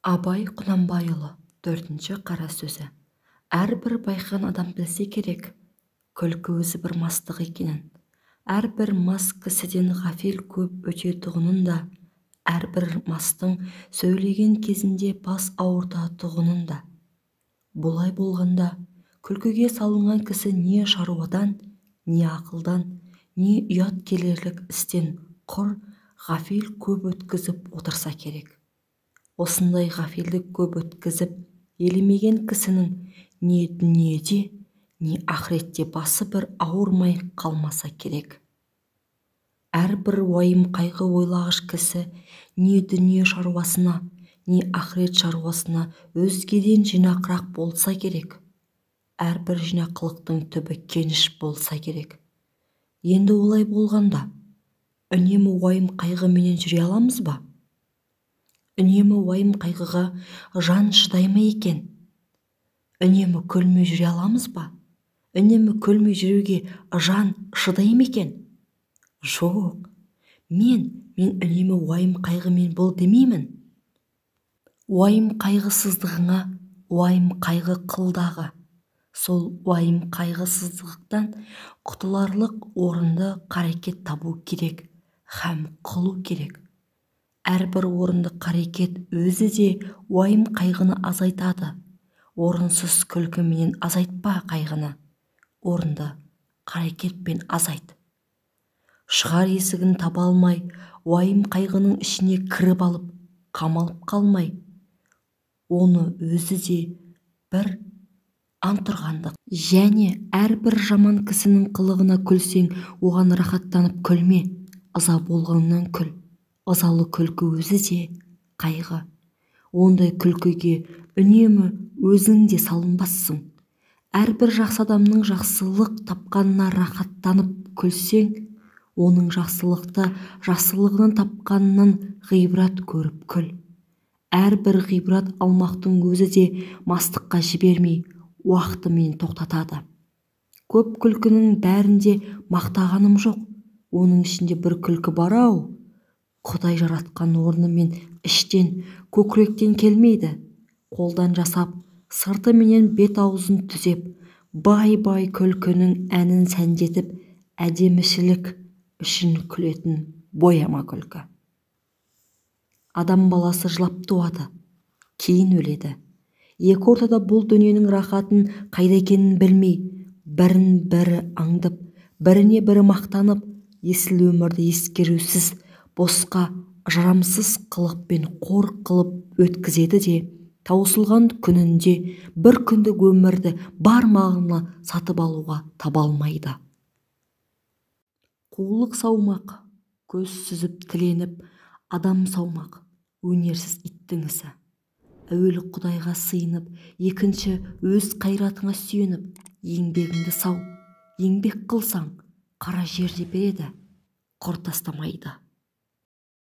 Абай Құнанбайұлы 4-ші қара сөзі. Әрбір байқаған адам білсе керек, күлкі өзі бір мастық екенін. Әрбір мас кісіден ғафил көп өтетұғынын да, әрбір мастың сөйлеген кезінде бас ауыртатұғынын да. Бұлай болғанда, күлкіге салынған кісі не шаруадан, не ақылдан, не ұят келерлік істен құр ғафил көп өткізіп отырса керек. Осындай ғафилдік көп өткізіп елемеген кісінің не дүниеде, не ақыретте басы бір ауырмай қалмаса керек. Әрбір уайым қайғы ойлағыш кісі не дүние шаруасына, не ақырет шаруасына өзгеден жинақырақ болса керек. Әрбір жинақылықтың түбі кеніш болса керек. Енді олай болғанда, үнемі уайым қайғыменен жүре аламыз ба? Үнемі уайым қайғыға жан шыдай ма екен? Үнемі күлмей жүре аламыз ба? Үнемі күлмей жүруге жан шыдай ма екен? Жоқ, мен үнемі уайым қайғымен бол демеймін. Уайым қайғысыздығыңа уайым қайғы қылдағы. Сол уайым қайғысыздықтан құтыларлық орынды қарекет табу керек, һәм қылу керек. Әрбір орынды қарекет өзі де уайым қайғыны азайтады. Орынсыз күлкіменен азайтпа қайғыны, орынды қарекетпен азайт. Шығар есігін таба алмай, уайым қайғының ішіне кіріп алып, қамалып қалмай, оны өзі де бір антұрғандық. Және әрбір жаман кісінің қылығына күлсең, оған рахаттанып күлме, ыза болғаннан күл. Ызалы күлкі өзі де қайғы. Ондай күлкіге үнемі өзің де салынбассың. Әрбір жақсы адамның жақсылық тапқанына рахаттанып күлсең, оның жақсылығынан тапқанынан ғибрат көріп күл. Әрбір ғибрат алмақтың өзі де мастыққа жібермей, уақытымен тоқтатады. Көп күлкінің бәрінде мақтағаным жоқ. Оның ішінде бір күлкі бар-ау. Құдай жаратқан орнымен іштен, көкіректен келмейді. Қолдан жасап, сыртыменен бет-аузын түзеп, бай-бай күлкінің әнін сәндетіп, әдемішілік үшін күлетін бояма күлкі. Адам баласы жылап туады, кейін өледі. Екі ортада бұл дүниенің рахатын қайда екенін білмей, бірін-бірі аңдып, біріне-бірі мақтанып, есіл өмірді ескерусіз, босқа жарамсыз қылықпен қор қылып өткізеді де, таусылған күнінде бір күндік өмірді бар мағына сатып алуға таба алмайды. Қулық саумақ, көз сүзіп тіленіп, адам саумақ, өнерсіз иттің ісі. Әуелі Құдайға сыйынып, екінші өз қайратыңа сүйеніп, еңбегіңді сау, еңбек қылсаң, қара жерде береді, құр тастамайды.